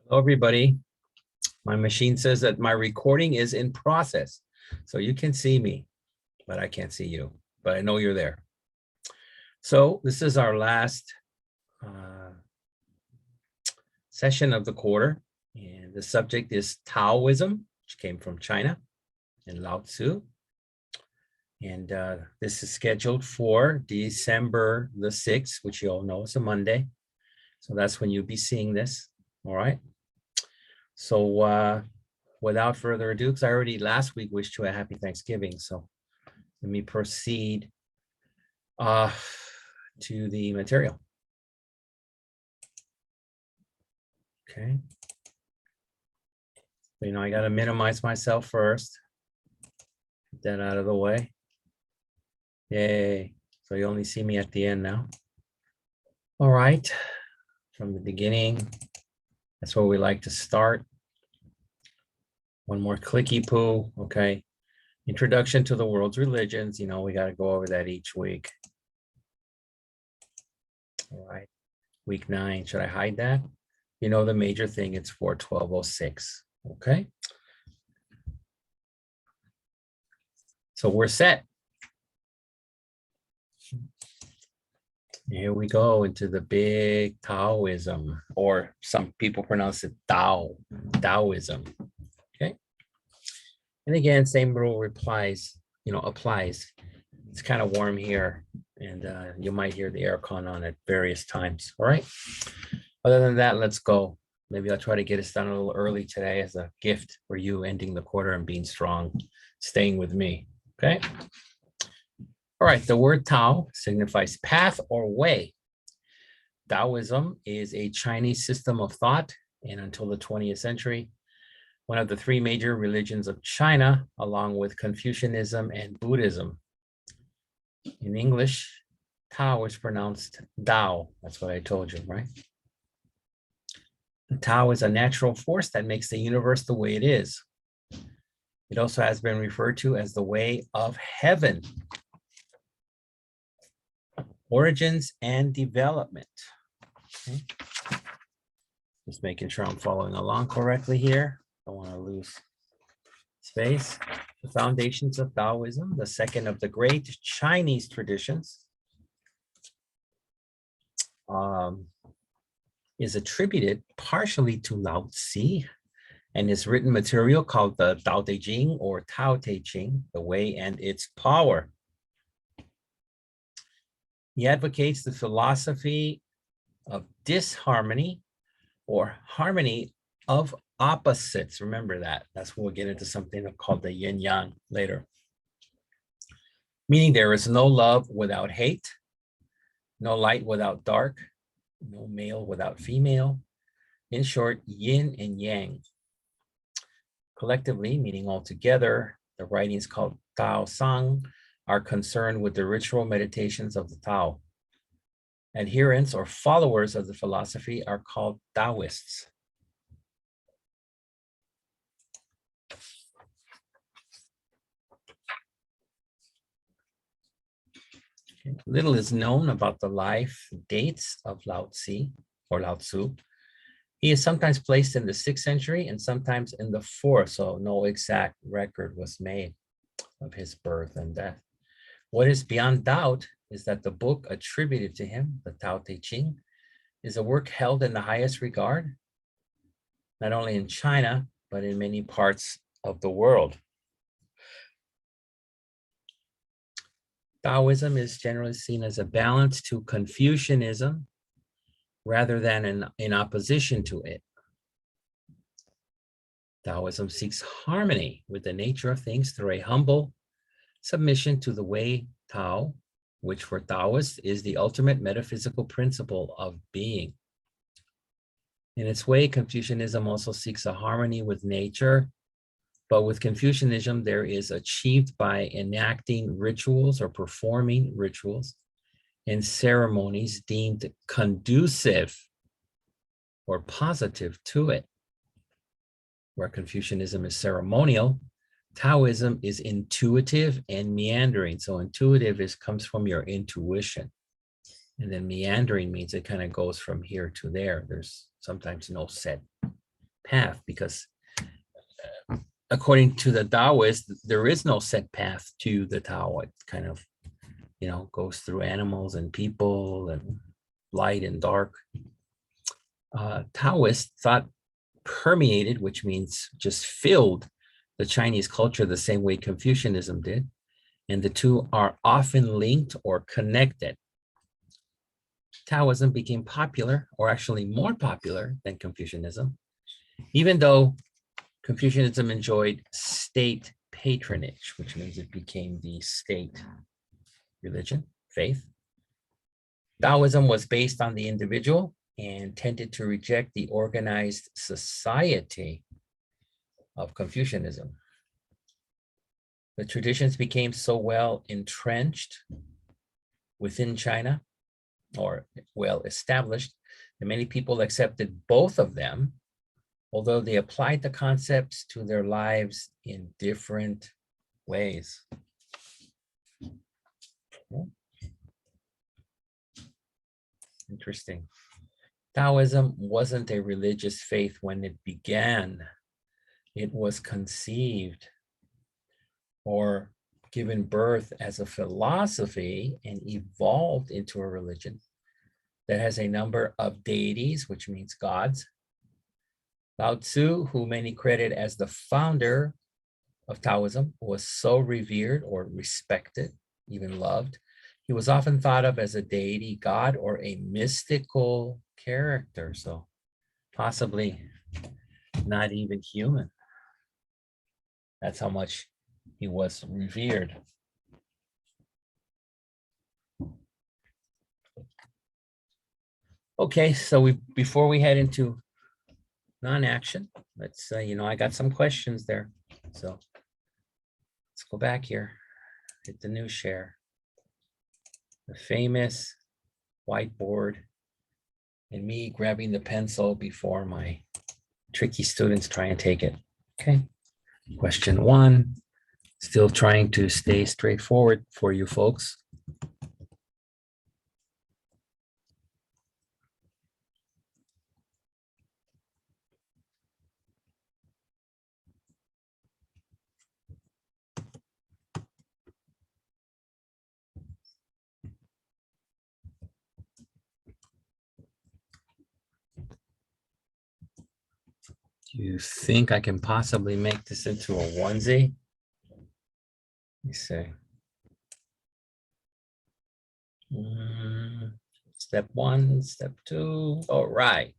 Hello, everybody. My machine says that my recording is in process. So you can see me, but I can't see you, but I know you're there. So this is our last session of the quarter. And the subject is Taoism, which came from China and Lao Tzu. And this is scheduled for December the 6th, which you all know is a Monday. So that's when you'll be seeing this. All right. So without further ado, because I already last week wished you a happy Thanksgiving. So let me proceed to the material. Okay. So, I got to minimize myself first. Get that out of the way. Yay. So you only see me at the end now. All right. From the beginning, that's where we like to start. One more clicky poo. Okay. Introduction to the world's religions. We got to go over that each week. All right. Week 9. Should I hide that? The major thing, it's for 1206. Okay. So we're set. Here we go into the big Taoism, or some people pronounce it Taoism. Okay. And again, same rule applies. It's kind of warm here, and you might hear the aircon on at various times. All right. Other than that, let's go. Maybe I'll try to get us done a little early today as a gift for you ending the quarter and being strong, staying with me. Okay. All right. The word Tao signifies path or way. Taoism is a Chinese system of thought, and until the 20th century, one of the 3 major religions of China, along with Confucianism and Buddhism. In English, Tao is pronounced Dao. That's what I told you, right? The Tao is a natural force that makes the universe the way it is. It also has been referred to as the way of heaven. Origins and development. Okay. Just making sure I'm following along correctly here. Don't want to lose space. The foundations of Taoism, the second of the great Chinese traditions, is attributed partially to Lao Tzu and his written material called the Tao Te Ching or Tao Te Ching, the way and its power. He advocates the philosophy of disharmony or harmony of opposites. Remember that. That's when we'll get into something called the yin yang later. Meaning there is no love without hate, no light without dark, no male without female. In short, yin and yang. Collectively, meaning altogether, the writings called Tao Sang are concerned with the ritual meditations of the Tao. Adherents or followers of the philosophy are called Taoists. Little is known about the life dates of Lao Tzu or Lao Tzu. He is sometimes placed in the 6th century and sometimes in the 4th, so no exact record was made of his birth and death. What is beyond doubt is that the book attributed to him, the Tao Te Ching, is a work held in the highest regard, not only in China, but in many parts of the world. Taoism is generally seen as a balance to Confucianism rather than in opposition to it. Taoism seeks harmony with the nature of things through a humble submission to the way Tao, which for Taoists is the ultimate metaphysical principle of being. In its way, Confucianism also seeks a harmony with nature, but with Confucianism, there is achieved by enacting rituals or performing rituals and ceremonies deemed conducive or positive to it. Where Confucianism is ceremonial, Taoism is intuitive and meandering. So intuitive comes from your intuition. And then meandering means it kind of goes from here to there. There's sometimes no set path, because according to the Taoist, there is no set path to the Tao. It kind of, goes through animals and people and light and dark. Taoist thought permeated, which means just filled, the Chinese culture the same way Confucianism did, and the two are often linked or connected. Taoism became popular, or actually more popular than Confucianism, even though Confucianism enjoyed state patronage, which means it became the state religion, faith. Taoism was based on the individual and tended to reject the organized society of Confucianism. The traditions became so well entrenched within China, or well established, that many people accepted both of them, although they applied the concepts to their lives in different ways. Interesting. Taoism wasn't a religious faith when it began. It was conceived or given birth as a philosophy and evolved into a religion that has a number of deities, which means gods. Lao Tzu, who many credit as the founder of Taoism, was so revered or respected, even loved. He was often thought of as a deity, god, or a mystical character, so possibly not even human. That's how much he was revered. Okay, so before we head into non-action, let's I got some questions there, so let's go back here, hit the new share, the famous whiteboard, and me grabbing the pencil before my tricky students try and take it. Okay, question 1, still trying to stay straightforward for you folks. Do you think I can possibly make this into a onesie? Let me see. Step 1, step 2. All right.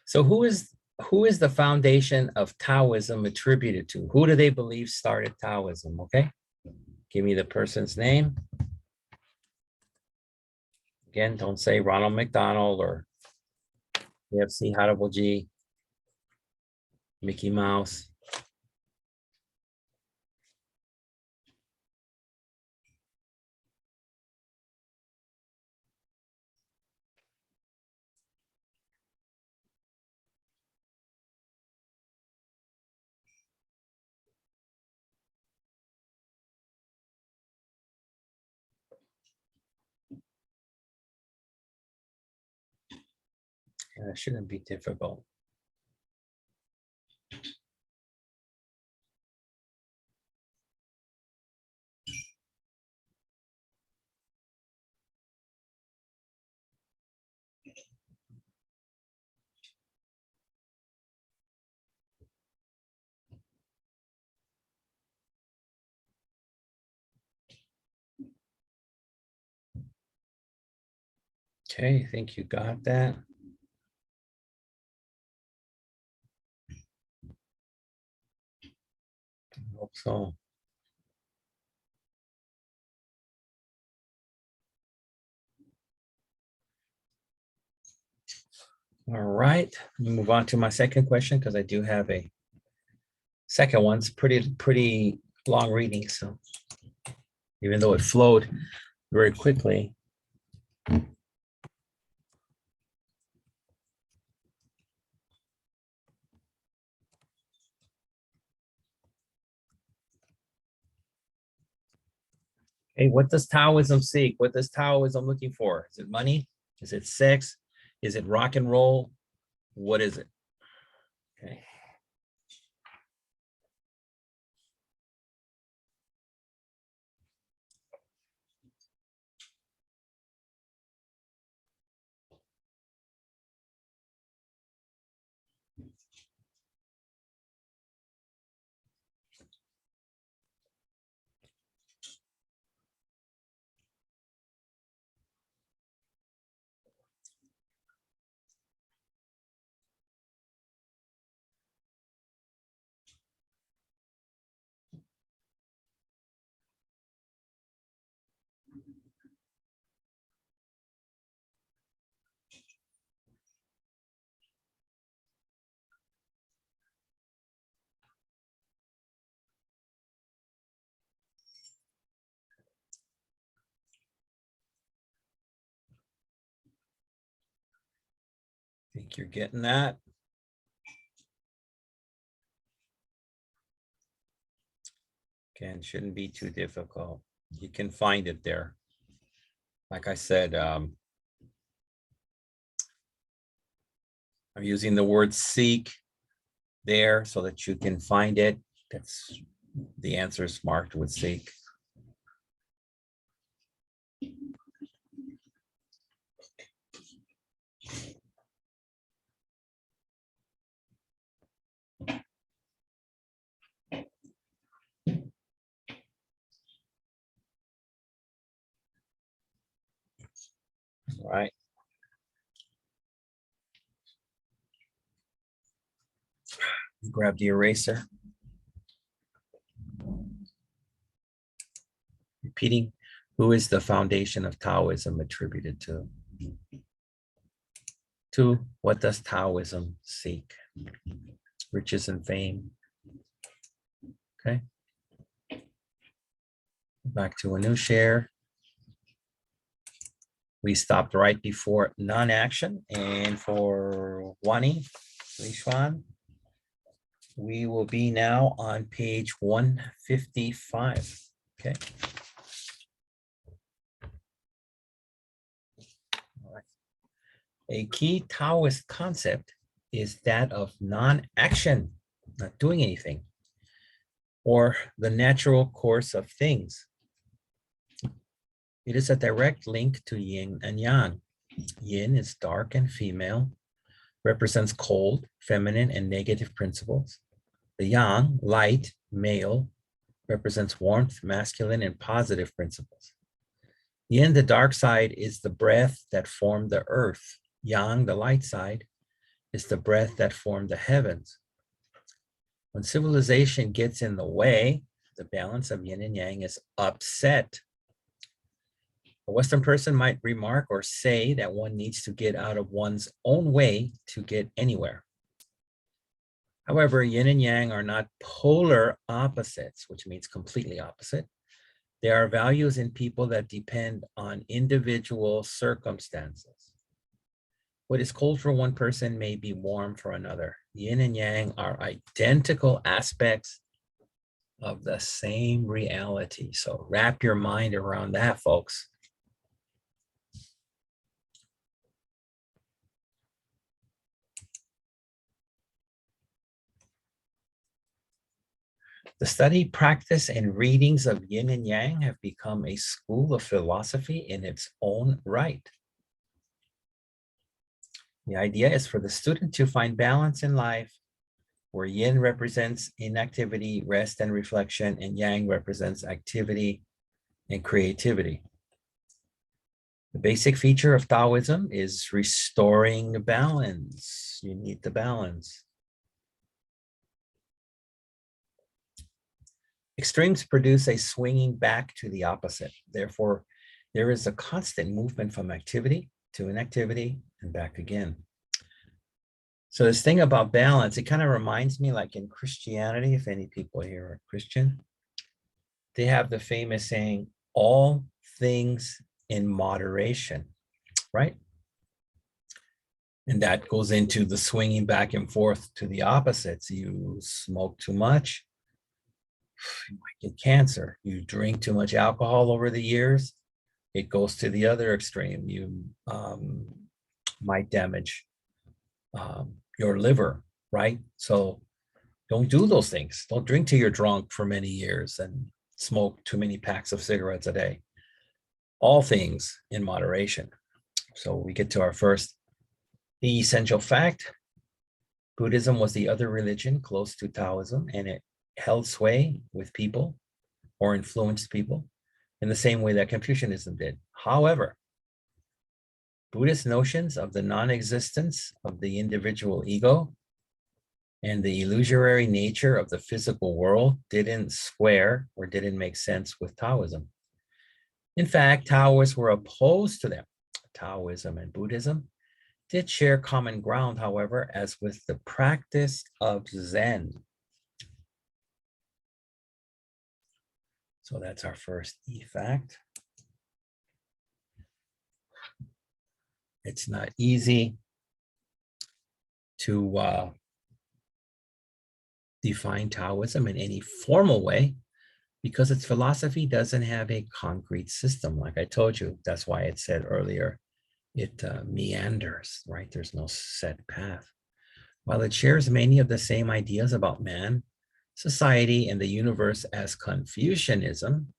So who is the foundation of Taoism attributed to? Who do they believe started Taoism? Okay. Give me the person's name. Again, don't say Ronald McDonald or KFC Harable G, Mickey Mouse. That shouldn't be difficult. Okay, I think you got that. I hope so. All right, move on to my second question, because I do have a second one's pretty long reading. So even though it flowed very quickly. Hey, what does Taoism seek? What does Taoism looking for? Is it money? Is it sex? Is it rock and roll? What is it? Okay. Think you're getting that? Again, shouldn't be too difficult. You can find it there. Like I said, I'm using the word seek there so that you can find it. That's the answer is marked with seek. All right. Grab the eraser. Repeating, who is the foundation of Taoism attributed to? 2, what does Taoism seek? Riches and fame. Okay. Back to a new share. We stopped right before non-action, and for Wani, Lishwan, we will be now on page 155. Okay. All right. A key Taoist concept is that of non-action, not doing anything, or the natural course of things. It is a direct link to yin and yang. Yin is dark and female, represents cold, feminine, and negative principles. The yang, light, male, represents warmth, masculine, and positive principles. Yin, the dark side, is the breath that formed the earth. Yang, the light side, is the breath that formed the heavens. When civilization gets in the way, the balance of yin and yang is upset. A Western person might remark or say that one needs to get out of one's own way to get anywhere. However, yin and yang are not polar opposites, which means completely opposite. They are values in people that depend on individual circumstances. What is cold for one person may be warm for another. Yin and yang are identical aspects of the same reality. So wrap your mind around that, folks. The study, practice, and readings of yin and yang have become a school of philosophy in its own right. The idea is for the student to find balance in life, where yin represents inactivity, rest, and reflection, and yang represents activity and creativity. The basic feature of Taoism is restoring balance. You need the balance. Extremes produce a swinging back to the opposite. Therefore, there is a constant movement from activity to inactivity and back again. So this thing about balance, it kind of reminds me, like in Christianity, if any people here are Christian, they have the famous saying, all things in moderation, right? And that goes into the swinging back and forth to the opposites. You smoke too much, you might get cancer. You drink too much alcohol over the years, it goes to the other extreme. You might damage your liver. right? So don't do those things. Don't drink till you're drunk for many years and smoke too many packs of cigarettes a day. All things in moderation. So we get to our first essential fact. Buddhism was the other religion close to Taoism, and it held sway with people or influenced people in the same way that Confucianism did. However, Buddhist notions of the non-existence of the individual ego and the illusory nature of the physical world didn't square or didn't make sense with Taoism. In fact, Taoists were opposed to them. Taoism and Buddhism did share common ground, however, as with the practice of Zen. So that's our first fact. It's not easy to define Taoism in any formal way because its philosophy doesn't have a concrete system. Like I told you, that's why it said earlier, it meanders, right? There's no set path. While it shares many of the same ideas about man, society, and the universe as Confucianism,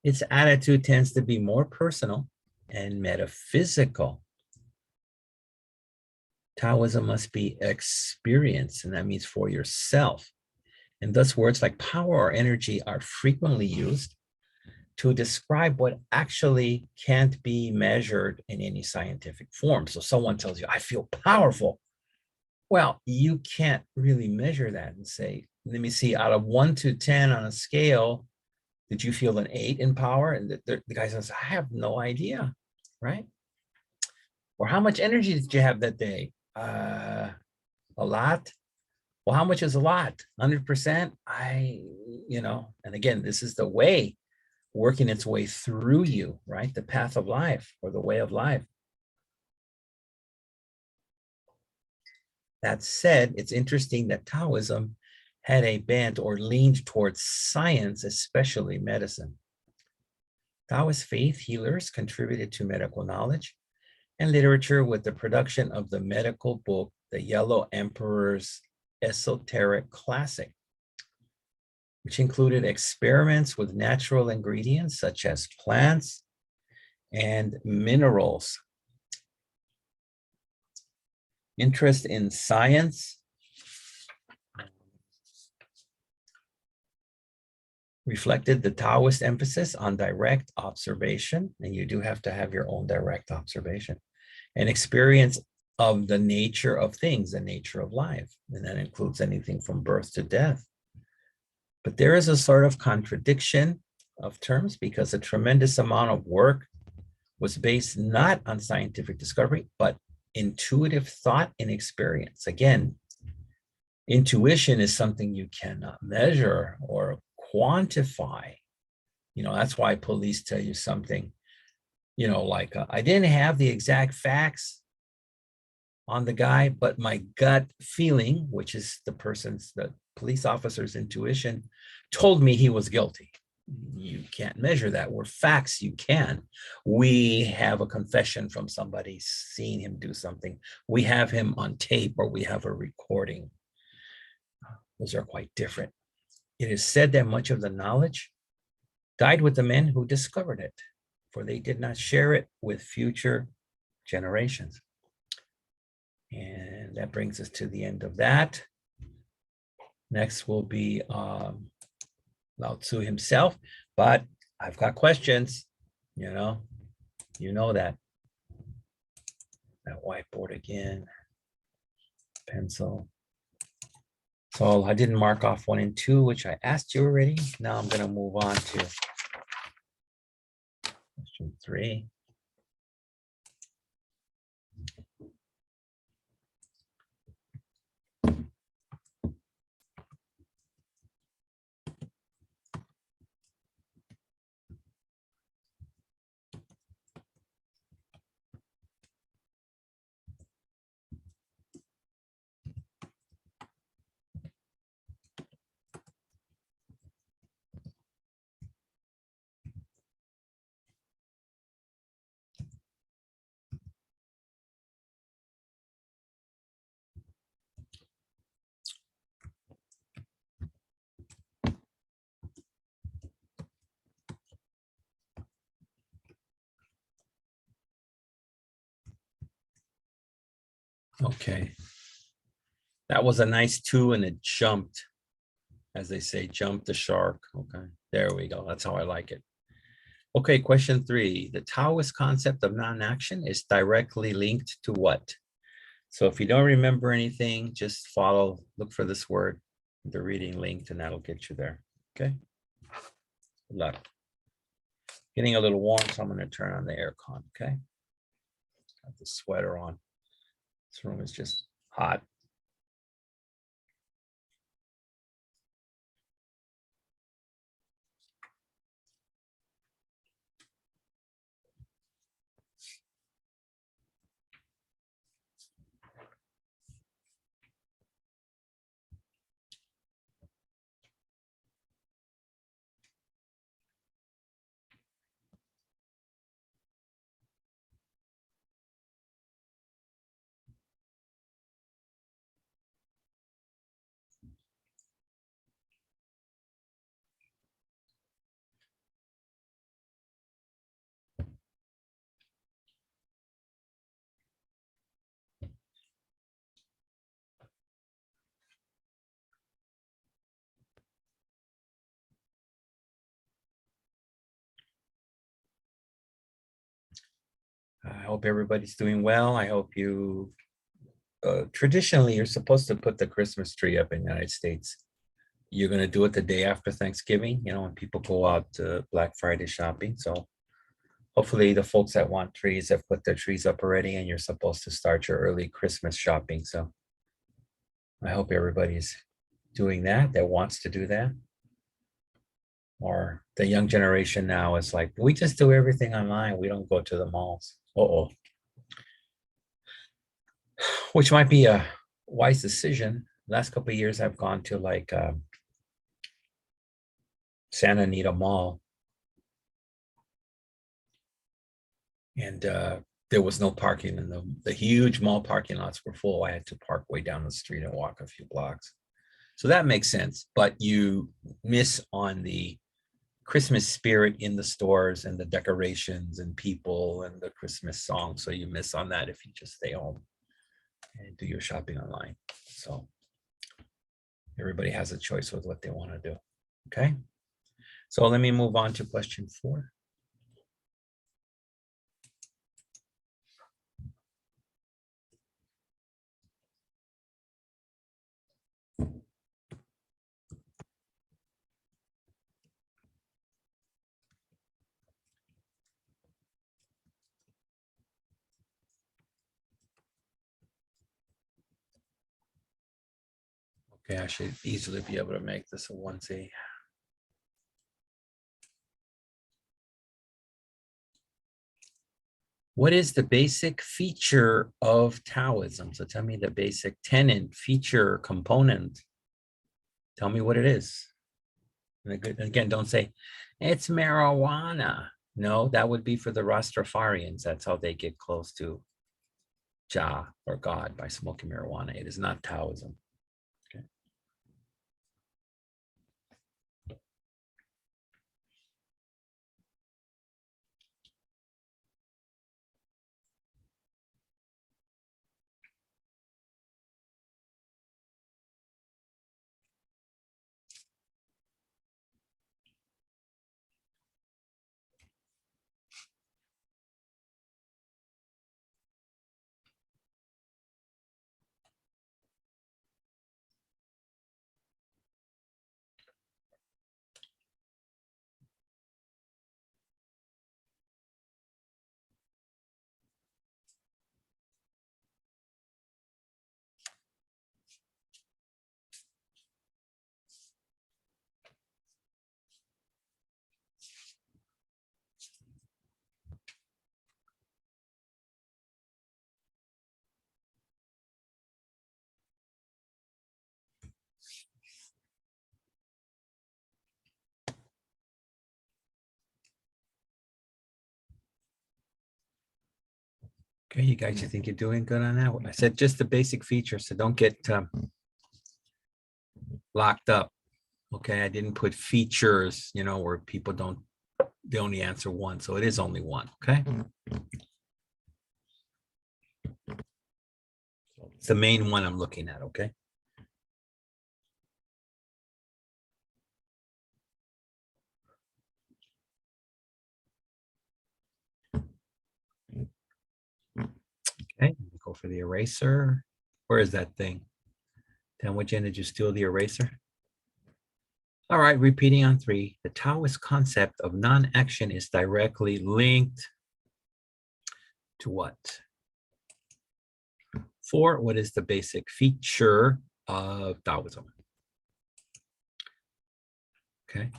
its attitude tends to be more personal and metaphysical. Taoism must be experienced, and that means for yourself. And thus words like power or energy are frequently used to describe what actually can't be measured in any scientific form. So someone tells you, I feel powerful. Well, you can't really measure that and say, let me see, out of 1 to 10 on a scale, did you feel an 8 in power? And the guy says, I have no idea, right? Or how much energy did you have that day? A lot. Well, how much is a lot? 100%? And again, this is the way working its way through you, right? The path of life or the way of life. That said, it's interesting that Taoism had a bent or leaned towards science, especially medicine. Taoist faith healers contributed to medical knowledge and literature with the production of the medical book, The Yellow Emperor's Esoteric Classic, which included experiments with natural ingredients such as plants and minerals. Interest in science reflected the Taoist emphasis on direct observation, and you do have to have your own direct observation, and experience of the nature of things, the nature of life, and that includes anything from birth to death. But there is a sort of contradiction of terms because a tremendous amount of work was based not on scientific discovery, but intuitive thought and experience. Again, intuition is something you cannot measure or quantify. That's why police tell you something, like I didn't have the exact facts on the guy, but my gut feeling, which is the police officer's intuition, told me he was guilty. You can't measure that. We're facts, you can. We have a confession from somebody seeing him do something. We have him on tape or we have a recording. Those are quite different. It is said that much of the knowledge died with the men who discovered it, for they did not share it with future generations. And that brings us to the end of that. Next will be Lao Tzu himself, but I've got questions, you know that. That whiteboard again, pencil. So I didn't mark off 1 and 2, which I asked you already. Now I'm going to move on to question 3. Okay. That was a nice 2 and it jumped, as they say, jumped the shark. Okay, there we go. That's how I like it. Okay, question 3. The Taoist concept of non-action is directly linked to what? So if you don't remember anything, just follow, look for this word, the reading linked, and that'll get you there. Okay. Good luck. Getting a little warm, so I'm going to turn on the aircon. Okay. Got the sweater on. This room is just hot. I hope everybody's doing well. I hope you, traditionally, you're supposed to put the Christmas tree up in the United States. You're going to do it the day after Thanksgiving, when people go out to Black Friday shopping. So hopefully the folks that want trees have put their trees up already and you're supposed to start your early Christmas shopping. So I hope everybody's doing that wants to do that. Or the young generation now is like, we just do everything online. We don't go to the malls. Uh-oh. Which might be a wise decision. Last couple of years, I've gone to like Santa Anita Mall, and there was no parking, and the huge mall parking lots were full. I had to park way down the street and walk a few blocks. So that makes sense, but you miss on the Christmas spirit in the stores and the decorations and people and the Christmas songs. So you miss on that if you just stay home and do your shopping online. So everybody has a choice with what they want to do. Okay. So let me move on to question 4. Okay, I should easily be able to make this a onesie. What is the basic feature of Taoism? So tell me the basic tenet, feature, component. Tell me what it is. And again, don't say, it's marijuana. No, that would be for the Rastafarians. That's how they get close to Jah or God, by smoking marijuana. It is not Taoism. Okay. Okay, you guys, you think you're doing good on that? I said just the basic features, so don't get locked up. Okay, I didn't put features, where people they only answer one, so it is only one. Okay. So It's the main one I'm looking at, okay? Okay, go for the eraser. Where is that thing? Then which end did you steal the eraser? All right, repeating on 3. The Taoist concept of non-action is directly linked to what? 4, what is the basic feature of Taoism? Okay.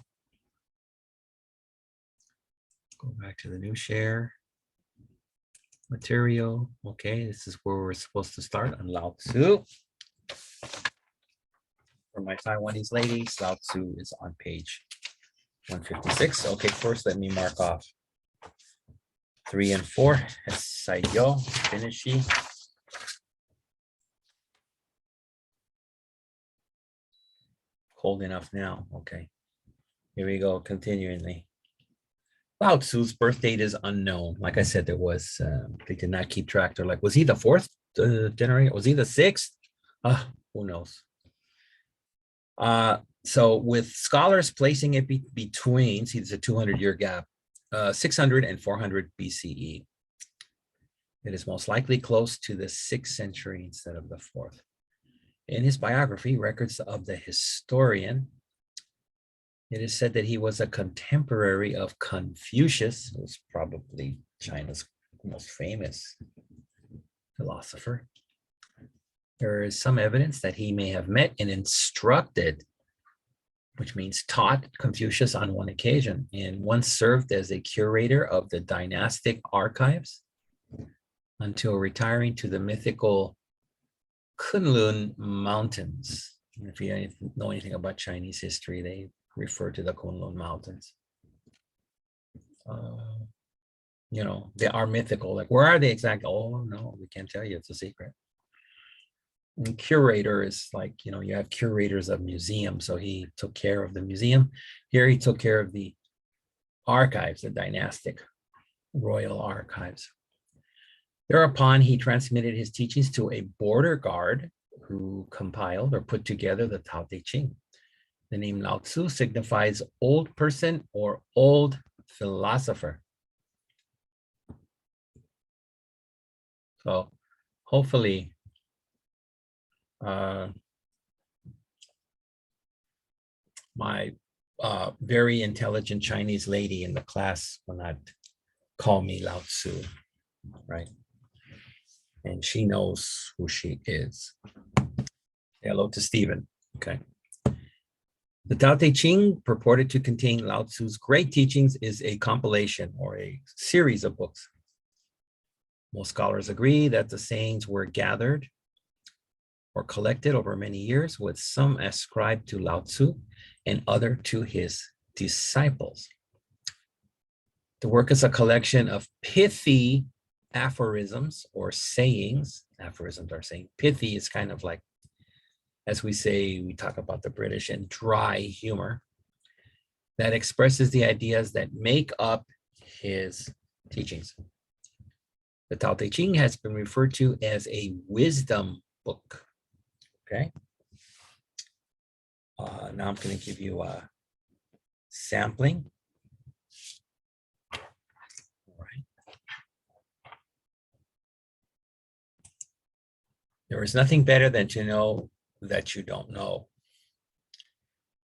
Go back to the new share. Material. Okay, this is where we're supposed to start on Lao Tzu. For my Taiwanese ladies, Lao Tzu is on page 156. Okay, first let me mark off 3 and 4. Saiyo, finishing. Cold enough now. Okay. Here we go, continually. Lao Tzu's birth date is unknown. Like I said, there was, they did not keep track. They're like, was he the 4th generation? Was he the 6th? Who knows? So with scholars placing it between, see, there's a 200-year gap, 600 and 400 BCE. It is most likely close to the 6th century instead of the 4th. In his biography, Records of the Historian, it is said that he was a contemporary of Confucius, who's probably China's most famous philosopher. There is some evidence that he may have met and instructed, which means taught, Confucius on one occasion, and once served as a curator of the dynastic archives until retiring to the mythical Kunlun Mountains. If you know anything about Chinese history, they refer to the Kunlun Mountains. You know, they are mythical. Like, where are they exactly? Oh, no, we can't tell you. It's a secret. And curator is like, you know, you have curators of museums. So he took care of the museum. Here he took care of the archives, the dynastic royal archives. Thereupon, he transmitted his teachings to a border guard who compiled or put together the Tao Te Ching. The name Lao Tzu signifies old person or old philosopher. So hopefully, my very intelligent Chinese lady in the class will not call me Lao Tzu, right? And she knows who she is. Hello to Stephen, okay. The Tao Te Ching, purported to contain Lao Tzu's great teachings, is a compilation or a series of books. Most scholars agree that the sayings were gathered or collected over many years, with some ascribed to Lao Tzu and other to his disciples. The work is a collection of pithy aphorisms or sayings. Aphorisms are saying. Pithy is kind of like, as we say, we talk about the British, and dry humor that expresses the ideas that make up his teachings. The Tao Te Ching has been referred to as a wisdom book. Okay. Now I'm going to give you a sampling. All right. There is nothing better than to know that you don't know.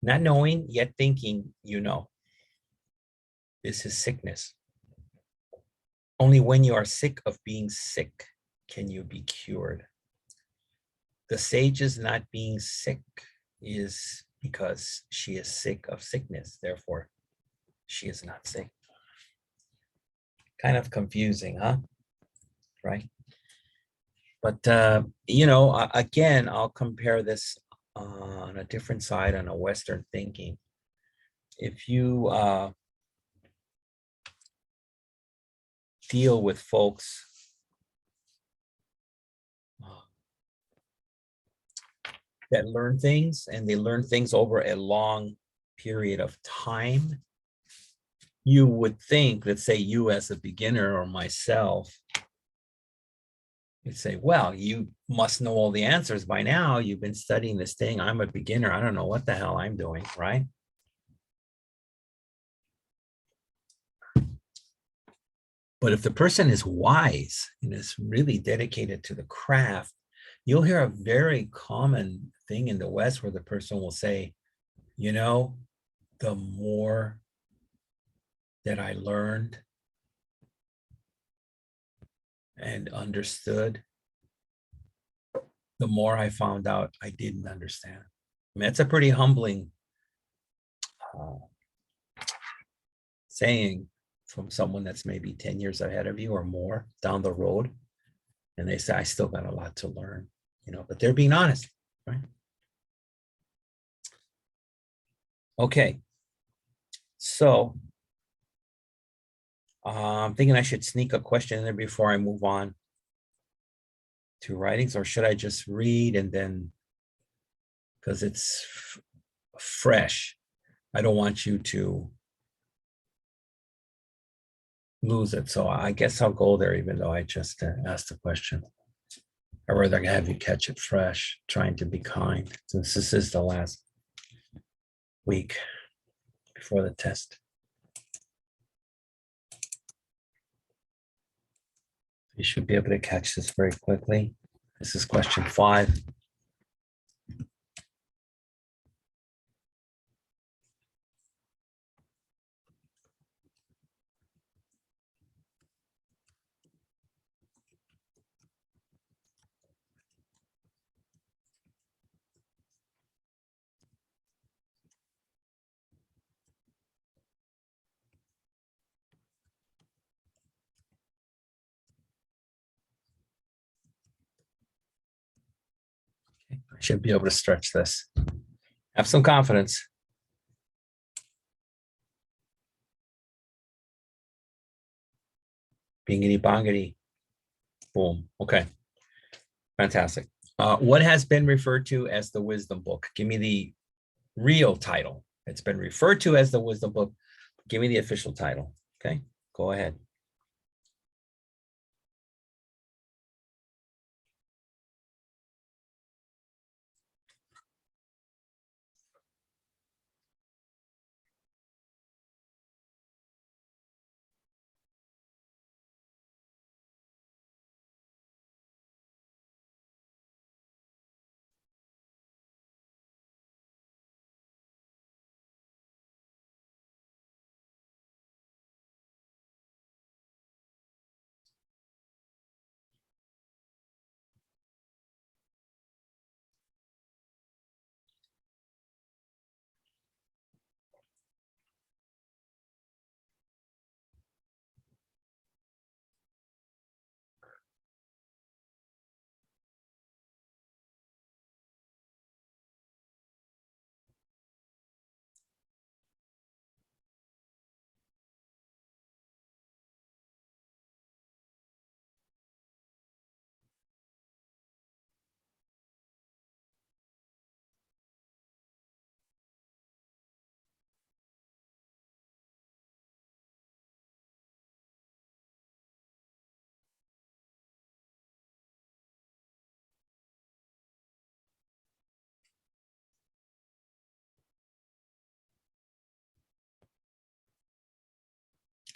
Not knowing, yet thinking you know. This is sickness. Only when you are sick of being sick can you be cured. The sage's not being sick is because she is sick of sickness. Therefore, she is not sick. Kind of confusing, huh? Right? But, you know, again, I'll compare this on a different side, on a Western thinking. If you deal with folks that learn things, and they learn things over a long period of time, you would think, let's say you as a beginner or myself, You'd say, well, you must know all the answers by now. You've been studying this thing. I'm a beginner. I don't know what the hell I'm doing, right? But if the person is wise and is really dedicated to the craft, you'll hear a very common thing in the West where the person will say, you know, the more that I learned and understood, the more I found out I didn't understand. I mean, it's a pretty humbling uh, saying from someone that's maybe 10 years ahead of you or more down the road. And they say, I still got a lot to learn, you know, but they're being honest, right? Okay. So I'm thinking I should sneak a question in there before I move on to writings, or should I just read and then, because it's fresh, I don't want you to lose it. So I guess I'll go there, even though I just asked the question. I'd rather have you catch it fresh, trying to be kind, since this is the last week before the test. You should be able to catch this very quickly. This is question 5. Okay. I should be able to stretch this. Have some confidence. Bingity bongity. Boom. Okay. Fantastic. What has been referred to as the wisdom book? Give me the real title. It's been referred to as the wisdom book. Give me the official title. Okay. Go ahead.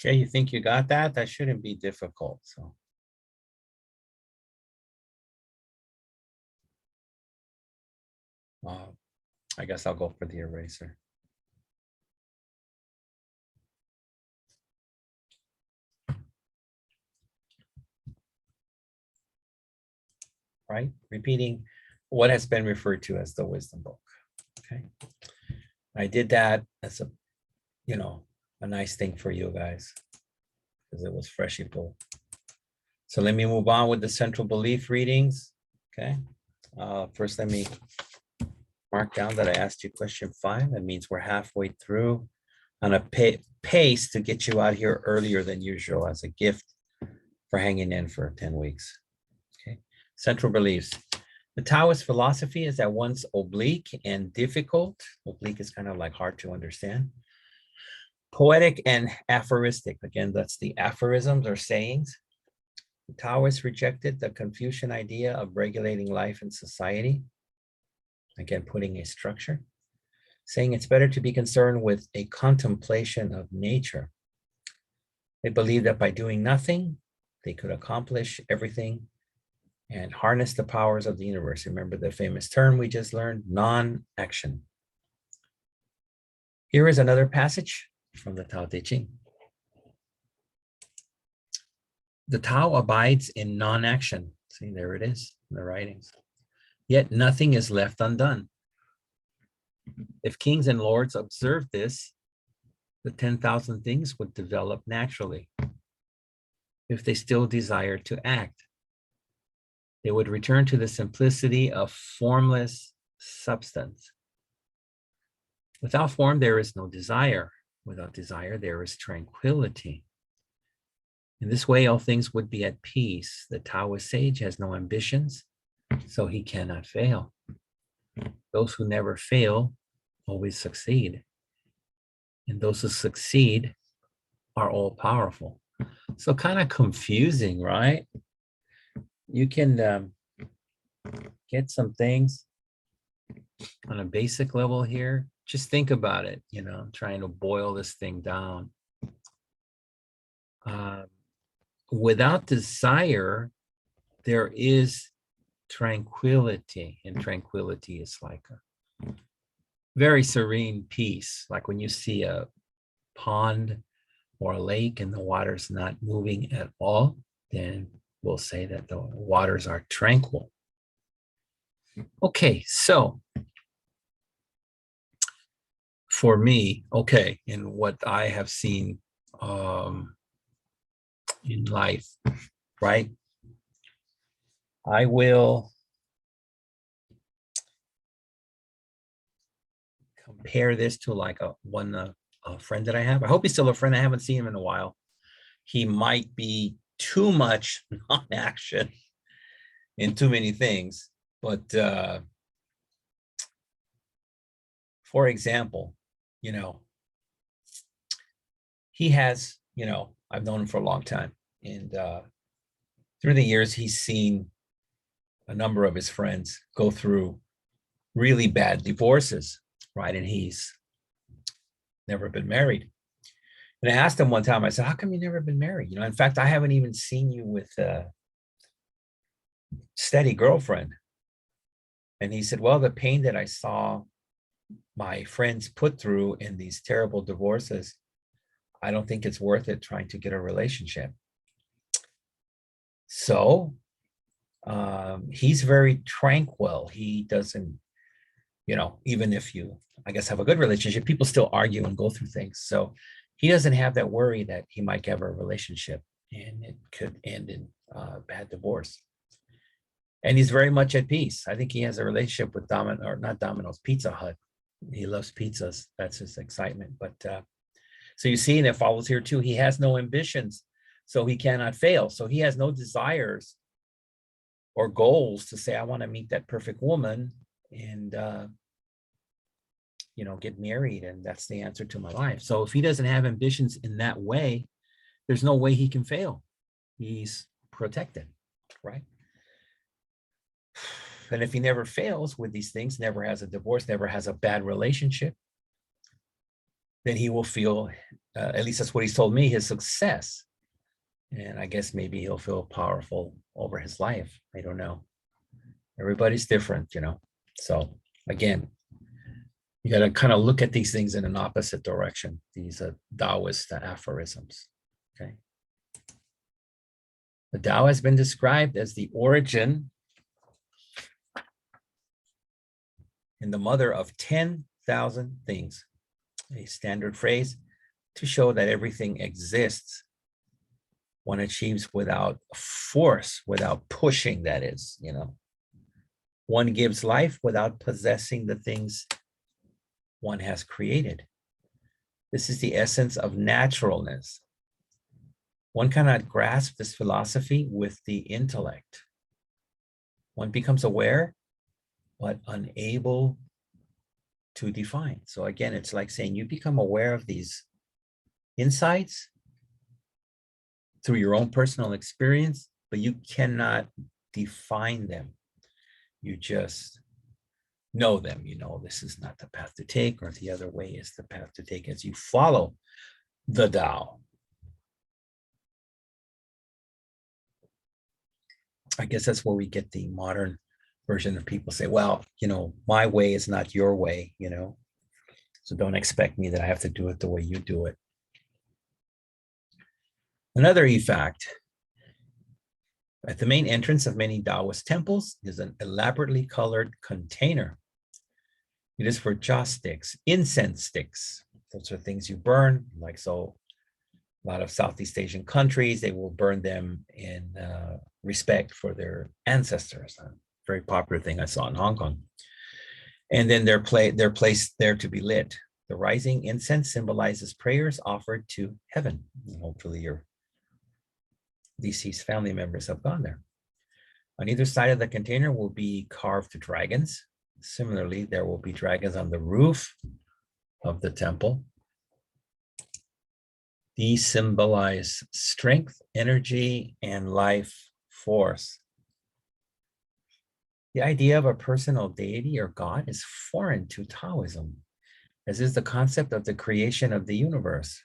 Okay, you think you got that? That shouldn't be difficult. So uh, I guess I'll go for the eraser. Right? Repeating what has been referred to as the wisdom book. Okay. I did that as a, you know, a nice thing for you guys because it was freshy pull. So let me move on with the central belief readings. Okay. First, let me mark down that I asked you question 5. That means we're halfway through on a pace to get you out here earlier than usual as a gift for hanging in for 10 weeks. Okay. Central beliefs. The Taoist philosophy is at once oblique and difficult. Oblique is kind of like hard to understand. Poetic and aphoristic. Again, that's the aphorisms or sayings. The Taoists rejected the Confucian idea of regulating life and society, again, putting a structure, saying it's better to be concerned with a contemplation of nature. They believed that by doing nothing, they could accomplish everything and harness the powers of the universe. Remember the famous term we just learned, non-action. Here is another passage from the Tao Te Ching. The Tao abides in non-action. See, there it is in the writings. Yet nothing is left undone. If kings and lords observed this, the 10,000 things would develop naturally. If they still desire to act, they would return to the simplicity of formless substance. Without form, there is no desire. Without desire, there is tranquility. In this way, all things would be at peace. The Taoist sage has no ambitions, so he cannot fail. Those who never fail always succeed. And those who succeed are all powerful. So kind of confusing, right? You can get some things on a basic level here. Just think about it, you know, I'm trying to boil this thing down. Without desire, there is tranquility, and tranquility is like a very serene peace. Like when you see a pond or a lake and the water's not moving at all, then we'll say that the waters are tranquil. Okay, so for me, okay, in what I have seen in life, right? I will compare this to like a friend that I have. I hope he's still a friend. I haven't seen him in a while. He might be too much non-action in too many things, but for example, you know, he has, you know, I've known him for a long time, and through the years, he's seen a number of his friends go through really bad divorces, right? And he's never been married. And I asked him one time, I said, how come you never been married? You know, in fact, I haven't even seen you with a steady girlfriend. And he said, well, the pain that I saw my friends put through in these terrible divorces, I don't think it's worth it trying to get a relationship. So he's very tranquil. He doesn't, you know, even if you, I guess, have a good relationship, people still argue and go through things. So he doesn't have that worry that he might have a relationship and it could end in bad divorce. And he's very much at peace. I think he has a relationship with Domino's, Pizza Hut. He loves pizzas. That's his excitement. But so you see, and it follows here too, he has no ambitions, so he cannot fail. So he has no desires or goals to say, I want to meet that perfect woman and, you know, get married. And that's the answer to my life. So if he doesn't have ambitions in that way, there's no way he can fail. He's protected, right? And if he never fails with these things, never has a divorce, never has a bad relationship, then he will feel, at least that's what he's told me, his success. And I guess maybe he'll feel powerful over his life. I don't know. Everybody's different, you know. So again, you got to kind of look at these things in an opposite direction. These are Taoist aphorisms, okay? The Tao has been described as the origin and the mother of 10,000 things, a standard phrase to show that everything exists. One achieves without force, without pushing, that is, you know. One gives life without possessing the things one has created. This is the essence of naturalness. One cannot grasp this philosophy with the intellect. One becomes aware, but unable to define. So again, it's like saying you become aware of these insights through your own personal experience, but you cannot define them. You just know them. You know, this is not the path to take, or the other way is the path to take as you follow the Tao. I guess that's where we get the modern version of people say, well, you know, my way is not your way, you know, so don't expect me that I have to do it the way you do it. Another effect, at the main entrance of many Taoist temples is an elaborately colored container. It is for joss sticks, incense sticks. Those are things you burn, like so a lot of Southeast Asian countries, they will burn them in respect for their ancestors. A very popular thing I saw in Hong Kong. And then they're placed there to be lit. The rising incense symbolizes prayers offered to heaven. And hopefully your deceased family members have gone there. On either side of the container will be carved dragons. Similarly, there will be dragons on the roof of the temple. These symbolize strength, energy, and life force. The idea of a personal deity or God is foreign to Taoism, as is the concept of the creation of the universe.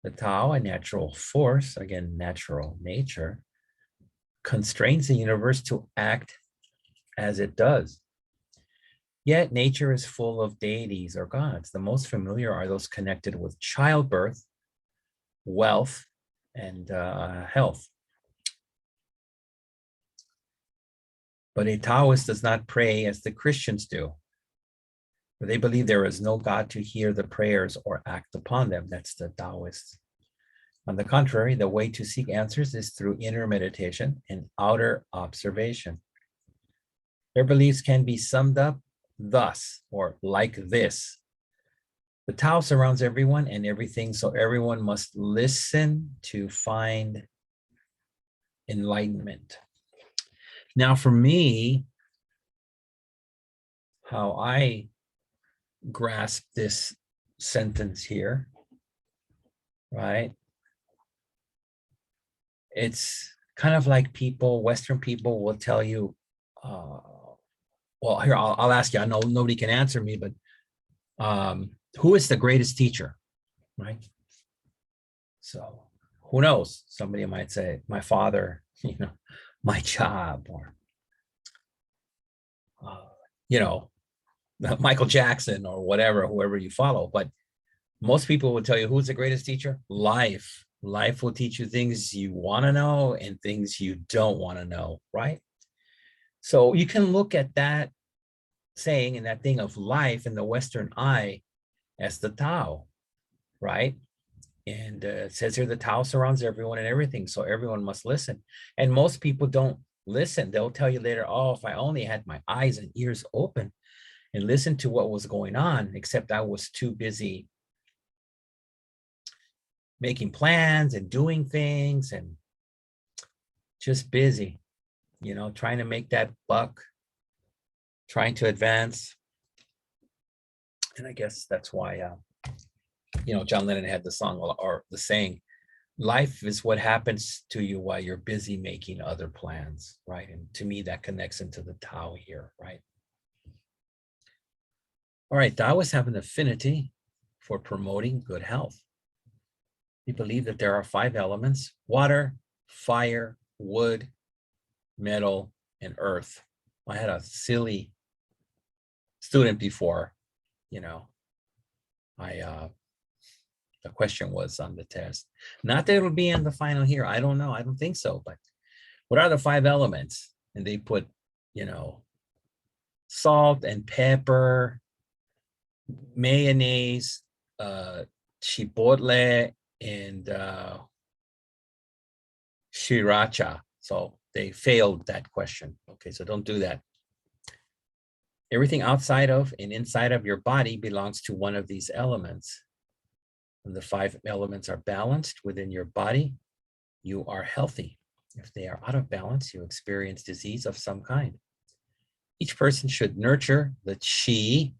The Tao, a natural force, again, natural nature, constrains the universe to act as it does. Yet nature is full of deities or gods. The most familiar are those connected with childbirth, wealth, and health. But a Taoist does not pray as the Christians do, for they believe there is no God to hear the prayers or act upon them. That's the Taoists. On the contrary, the way to seek answers is through inner meditation and outer observation. Their beliefs can be summed up thus, or like this. The Tao surrounds everyone and everything, so everyone must listen to find enlightenment. Now, for me, how I grasp this sentence here, right? It's kind of like people, Western people will tell you, well, here, I'll ask you, I know nobody can answer me, but who is the greatest teacher, right? So who knows? Somebody might say, my father, you know, my job, or, you know, Michael Jackson or whatever, whoever you follow. But most people will tell you, who's the greatest teacher? Life. Life will teach you things you want to know and things you don't want to know, right? So you can look at that saying and that thing of life in the Western eye as the Tao, right? And it says here, the Tao surrounds everyone and everything, so everyone must listen. And most people don't listen. They'll tell you later, oh, if I only had my eyes and ears open and listened to what was going on, except I was too busy making plans and doing things and just busy, you know, trying to make that buck, trying to advance. And I guess that's why, you know, John Lennon had the song or the saying, life is what happens to you while you're busy making other plans, right? And to me, that connects into the Tao here, right? All right, Taoists have an affinity for promoting good health. We believe that there are 5 elements: water, fire, wood, metal, and earth. I had a silly student before, you know, the question was on the test. Not that it'll be in the final here. I don't know. I don't think so. But what are the 5 elements? And they put, you know, salt and pepper, mayonnaise, chipotle, and sriracha. So they failed that question. Okay, so don't do that. Everything outside of and inside of your body belongs to one of these elements. When the 5 elements are balanced within your body, you are healthy. If they are out of balance, you experience disease of some kind. Each person should nurture the qi,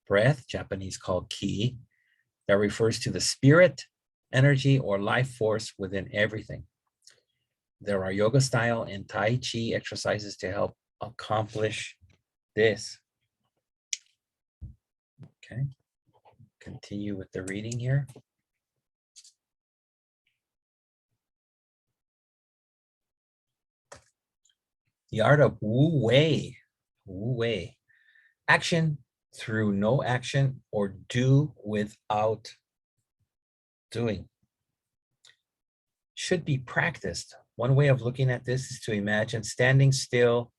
breath, Japanese called ki, that refers to the spirit, energy, or life force within everything. There are yoga style and Tai Chi exercises to help accomplish this. Okay, continue with the reading here. The art of Wu Wei. Wu Wei. Action through no action or do without doing. Should be practiced. One way of looking at this is to imagine standing still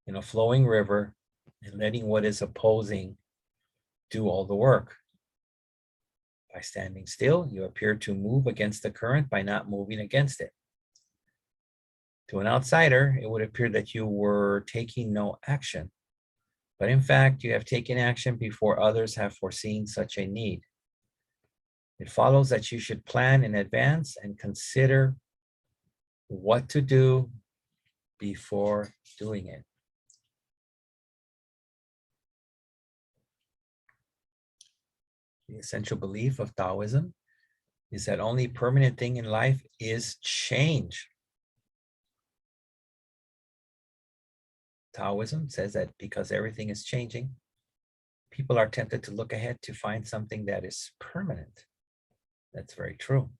in a flowing river and letting what is opposing do all the work. By standing still, you appear to move against the current by not moving against it. To an outsider, it would appear that you were taking no action, but in fact, you have taken action before others have foreseen such a need. It follows that you should plan in advance and consider what to do before doing it. The essential belief of Taoism is that only permanent thing in life is change. Taoism says that because everything is changing, people are tempted to look ahead to find something that is permanent. That's very true.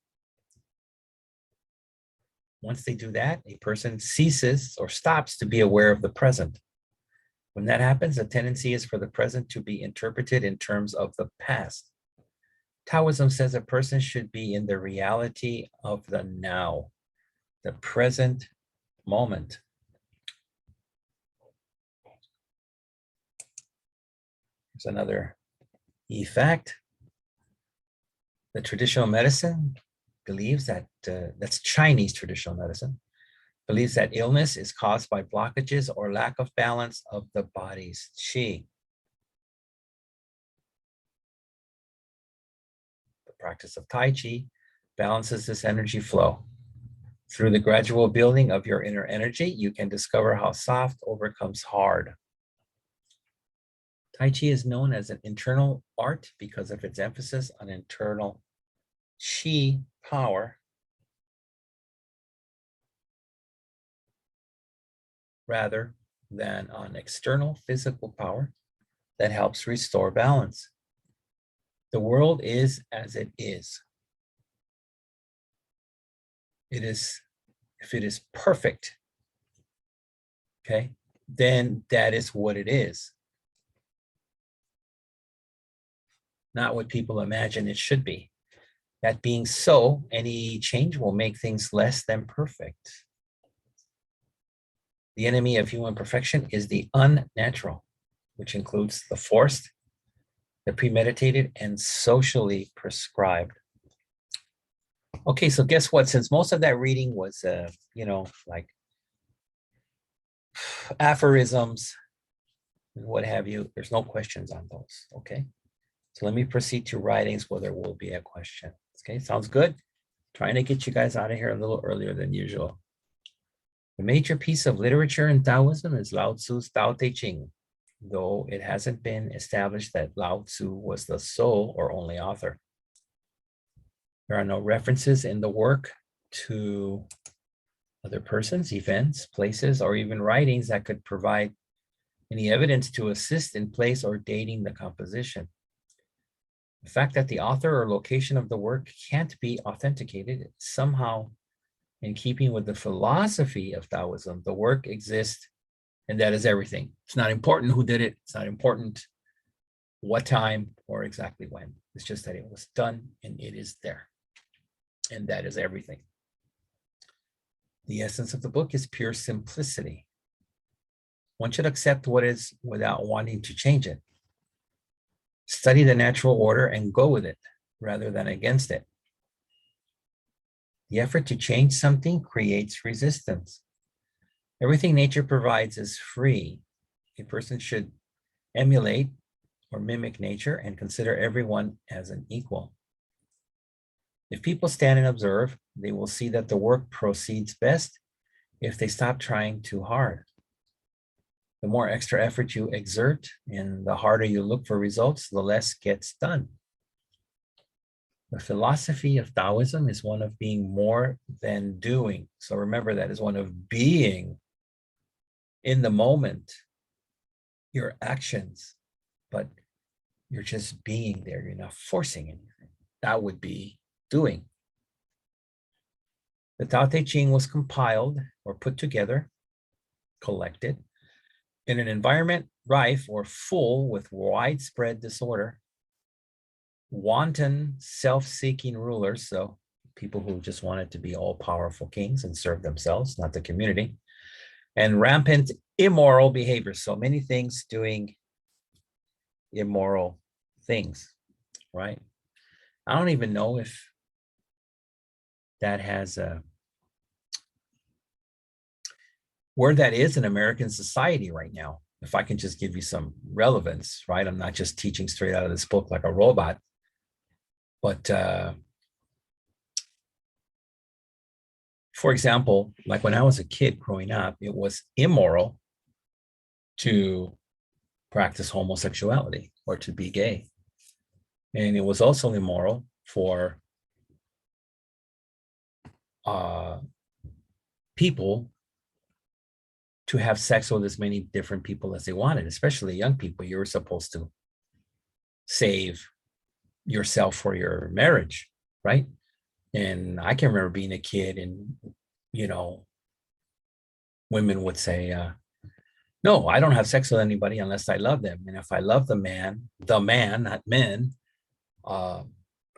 Once they do that, a person ceases or stops to be aware of the present. When that happens, the tendency is for the present to be interpreted in terms of the past. Taoism says a person should be in the reality of the now, the present moment. Here's another fact. The traditional medicine believes that, that's Chinese traditional medicine, believes that illness is caused by blockages or lack of balance of the body's qi. The practice of Tai Chi balances this energy flow. Through the gradual building of your inner energy, you can discover how soft overcomes hard. Tai Chi is known as an internal art because of its emphasis on internal qi power rather than on external physical power that helps restore balance. The world is as it is. If it is perfect, okay, then that is what it is. Not what people imagine it should be. That being so, any change will make things less than perfect. The enemy of human perfection is the unnatural, which includes the forced, the premeditated, and socially prescribed. Okay, so guess what? Since most of that reading was, like aphorisms and what have you, there's no questions on those, okay? So let me proceed to writings where there will be a question. Okay, sounds good? Trying to get you guys out of here a little earlier than usual. The major piece of literature in Taoism is Lao Tzu's Tao Te Ching, though it hasn't been established that Lao Tzu was the sole or only author. There are no references in the work to other persons, events, places, or even writings that could provide any evidence to assist in place or dating the composition. The fact that the author or location of the work can't be authenticated is somehow in keeping with the philosophy of Taoism. The work exists, and that is everything. It's not important who did it. It's not important what time or exactly when. It's just that it was done and it is there. And that is everything. The essence of the book is pure simplicity. One should accept what is without wanting to change it. Study the natural order and go with it rather than against it. The effort to change something creates resistance. Everything nature provides is free. A person should emulate or mimic nature and consider everyone as an equal. If people stand and observe, they will see that the work proceeds best if they stop trying too hard. The more extra effort you exert and the harder you look for results, the less gets done. The philosophy of Taoism is one of being more than doing. So remember that is one of being in the moment, your actions, but you're just being there. You're not forcing anything. That would be doing. The Tao Te Ching was compiled or put together, collected, in an environment rife or full with widespread disorder, wanton self-seeking rulers, so people who just wanted to be all-powerful kings and serve themselves, not the community, and rampant immoral behavior. So many things doing immoral things, right? I don't even know if that has a where that is in American society right now. If I can just give you some relevance, right? I'm not just teaching straight out of this book like a robot, but for example, like when I was a kid growing up, it was immoral to practice homosexuality or to be gay. And it was also immoral for people to have sex with as many different people as they wanted, especially young people. You were supposed to save yourself for your marriage, right? And I can remember being a kid and, you know, women would say, no, I don't have sex with anybody unless I love them. And if I love the man, not men, uh,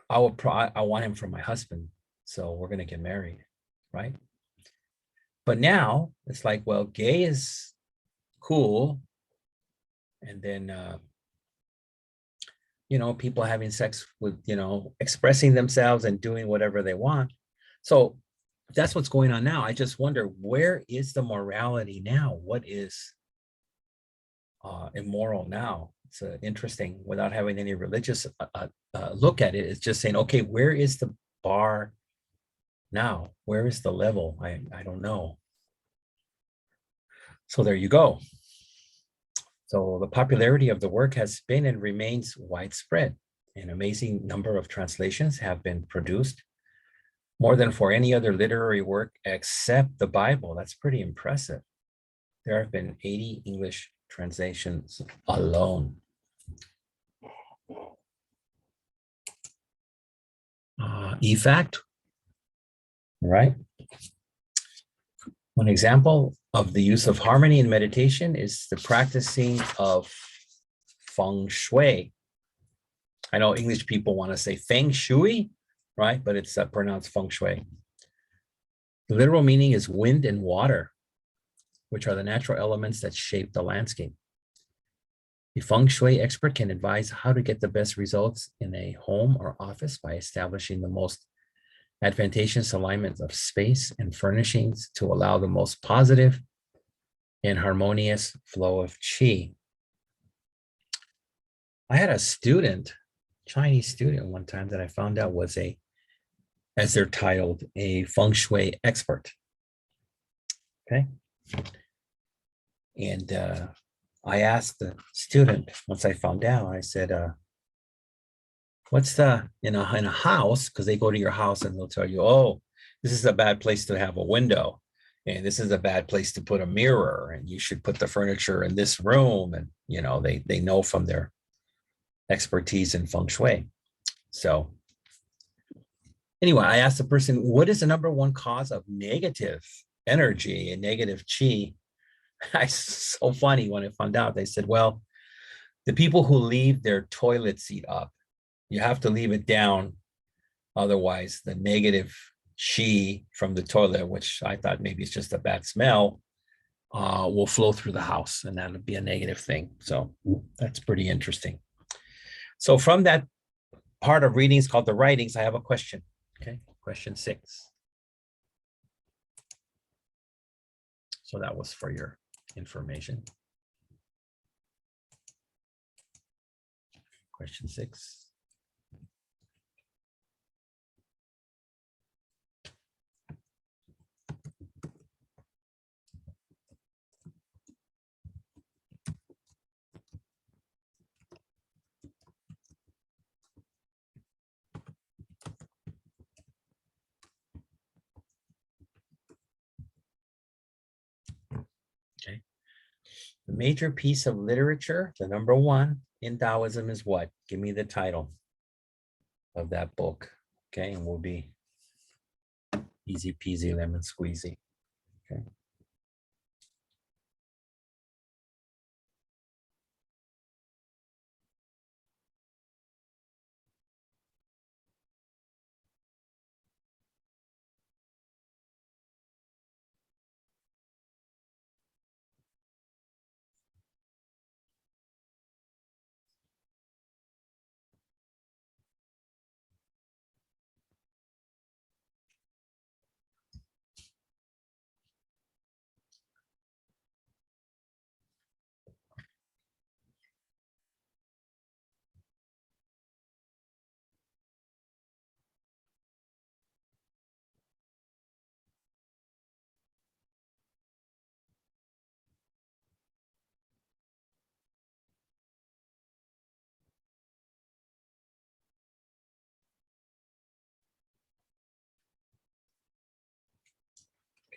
I want him for my husband. So we're going to get married, right? But now it's like, well, gay is cool. And then, you know, people having sex with, you know, expressing themselves and doing whatever they want. So that's what's going on now. I just wonder, where is the morality now? What is immoral now? It's interesting, without having any religious look at it. It's just saying, okay, where is the bar now? Where is the level? I don't know. So there you go. So the popularity of the work has been and remains widespread. An amazing number of translations have been produced, more than for any other literary work except the Bible. That's pretty impressive. There have been 80 English translations alone. EFACT, right? One example of the use of harmony in meditation is the practicing of feng shui. I know English people want to say feng shui, right? But it's pronounced feng shui. The literal meaning is wind and water, which are the natural elements that shape the landscape. A feng shui expert can advise how to get the best results in a home or office by establishing the most advantageous alignment of space and furnishings to allow the most positive and harmonious flow of qi. I had a student, Chinese student one time, that I found out was a, as they're titled, a feng shui expert. Okay. And I asked the student, once I found out, I said, what's the, in a house, because they go to your house and they'll tell you, oh, this is a bad place to have a window. And this is a bad place to put a mirror. And you should put the furniture in this room. And, you know, they know from their expertise in feng shui. So anyway, I asked the person, what is the number one cause of negative energy and negative chi? It's so funny when I found out. They said, well, the people who leave their toilet seat up, you have to leave it down. Otherwise, the negative chi from the toilet, which I thought maybe it's just a bad smell, will flow through the house, and that would be a negative thing. So that's pretty interesting. So from that part of readings called the writings, I have a question. Okay, question 6. So that was for your information. Question 6. The major piece of literature, the number one in Taoism is what? Give me the title of that book. Okay, and we'll be easy peasy lemon squeezy. Okay.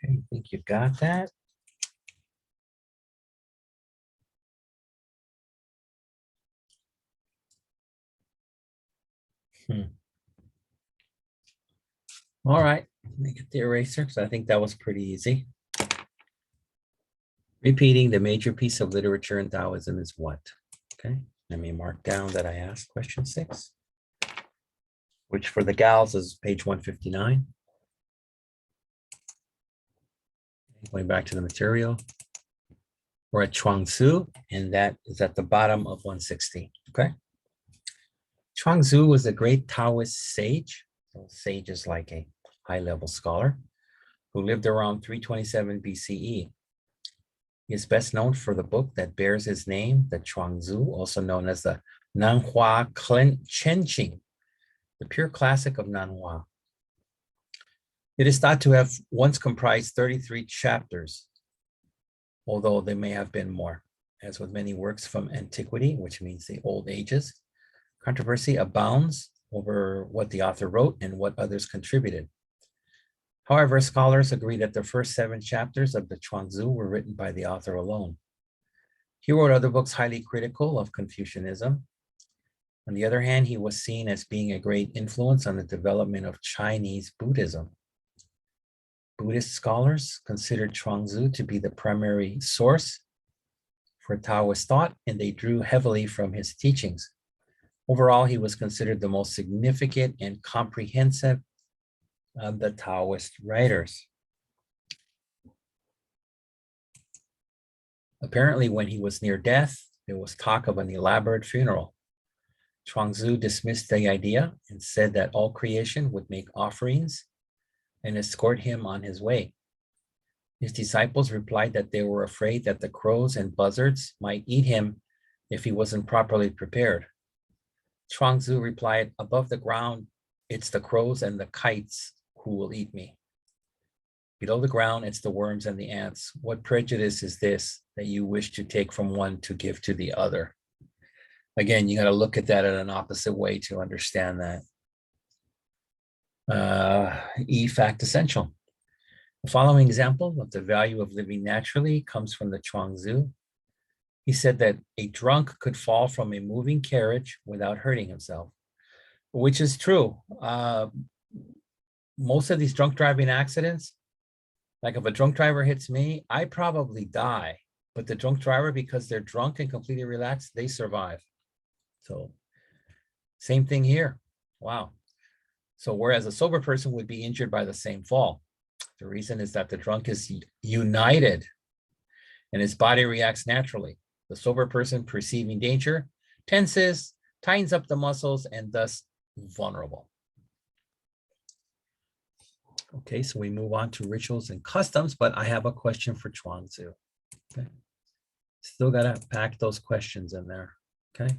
Okay, I think you got that. All right, let me get the eraser because I think that was pretty easy. Repeating the major piece of literature in Taoism is what? Okay, let me mark down that I asked question 6, which for the gals is page 159. Going back to the material, we're at Chuangzi, and that is at the bottom of 160. Okay. Chuangzi was a great Taoist sage. So sage is like a high-level scholar who lived around 327 BCE. He is best known for the book that bears his name, the Chuangzi, also known as the Nanhua Chenqing, the pure classic of Nanhua. It is thought to have once comprised 33 chapters, although there may have been more. As with many works from antiquity, which means the old ages, controversy abounds over what the author wrote and what others contributed. However, scholars agree that the first 7 chapters of the Chuangzi were written by the author alone. He wrote other books highly critical of Confucianism. On the other hand, he was seen as being a great influence on the development of Chinese Buddhism. Buddhist scholars considered Chuangzi to be the primary source for Taoist thought, and they drew heavily from his teachings. Overall, he was considered the most significant and comprehensive of the Taoist writers. Apparently, when he was near death, there was talk of an elaborate funeral. Chuangzi dismissed the idea and said that all creation would make offerings and escort him on his way. His disciples replied that they were afraid that the crows and buzzards might eat him if he wasn't properly prepared. Chuangzi replied, "Above the ground, it's the crows and the kites who will eat me. Below the ground, it's the worms and the ants. What prejudice is this that you wish to take from one to give to the other?" Again, you got to look at that in an opposite way to understand that. Fact essential. The following example of the value of living naturally comes from the Chuangzi. He said that a drunk could fall from a moving carriage without hurting himself, which is true. Most of these drunk driving accidents, like if a drunk driver hits me, I probably die. But the drunk driver, because they're drunk and completely relaxed, they survive. So same thing here. Wow. So whereas a sober person would be injured by the same fall, the reason is that the drunk is united and his body reacts naturally. The sober person, perceiving danger, tenses, tightens up the muscles, and thus vulnerable. Okay, so we move on to rituals and customs, but I have a question for Chuangzi. Okay, still got to pack those questions in there. Okay,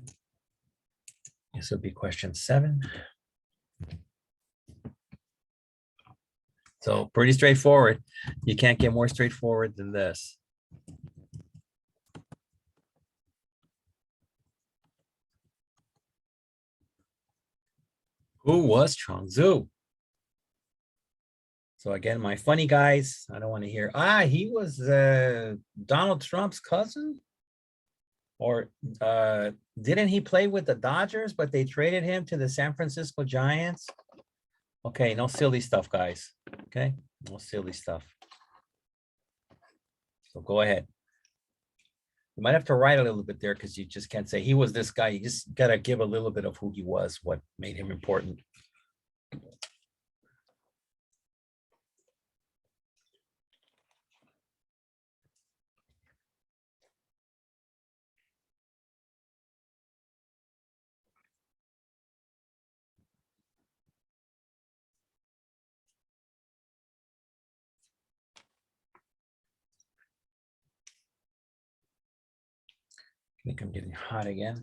this would be question 7. So pretty straightforward. You can't get more straightforward than this. Who was Chuangzi? So again, my funny guys, I don't want to hear, he was Donald Trump's cousin? Or didn't he play with the Dodgers, but they traded him to the San Francisco Giants? Okay, no silly stuff, guys. Okay, no silly stuff. So go ahead. You might have to write a little bit there because you just can't say he was this guy. You just got to give a little bit of who he was, what made him important. I think I'm getting hot again.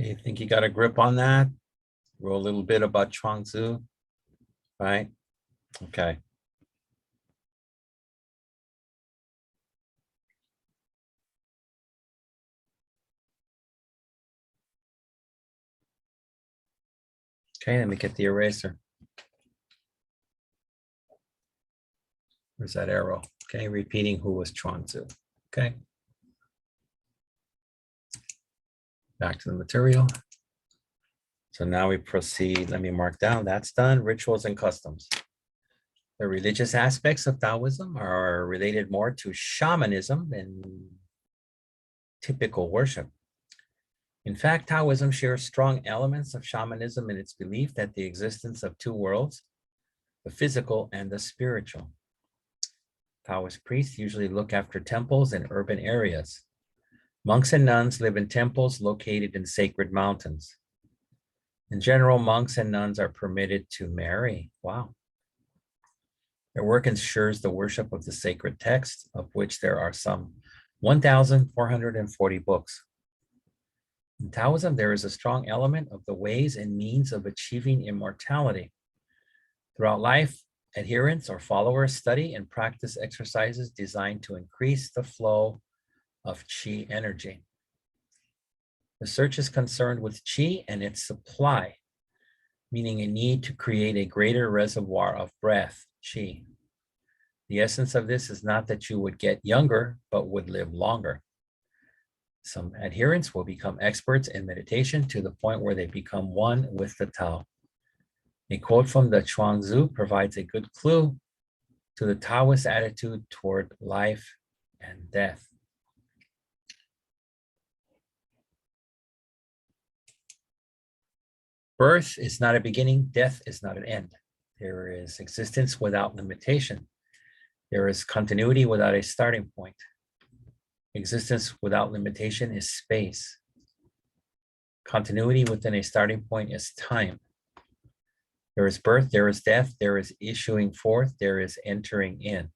You think you got a grip on that? Roll a little bit about Chuang Tzu, right? Okay. Okay, let me get the eraser. Where's that arrow? Okay, repeating who was Chuang Tzu. Okay. Back to the material. So now we proceed. Let me mark down. That's done. Rituals and customs. The religious aspects of Taoism are related more to shamanism than typical worship. In fact, Taoism shares strong elements of shamanism in its belief that the existence of two worlds, the physical and the spiritual. Taoist priests usually look after temples in urban areas. Monks and nuns live in temples located in sacred mountains. In general, monks and nuns are permitted to marry. Wow. Their work ensures the worship of the sacred text, of which there are some 1,440 books. In Taoism, there is a strong element of the ways and means of achieving immortality. Throughout life, adherents or followers study and practice exercises designed to increase the flow of qi energy. Research is concerned with qi and its supply, meaning a need to create a greater reservoir of breath, qi. The essence of this is not that you would get younger, but would live longer. Some adherents will become experts in meditation to the point where they become one with the Tao. A quote from the Chuang Tzu provides a good clue to the Taoist attitude toward life and death. Birth is not a beginning, death is not an end. There is existence without limitation. There is continuity without a starting point. Existence without limitation is space. Continuity within a starting point is time. There is birth, there is death, there is issuing forth, there is entering in.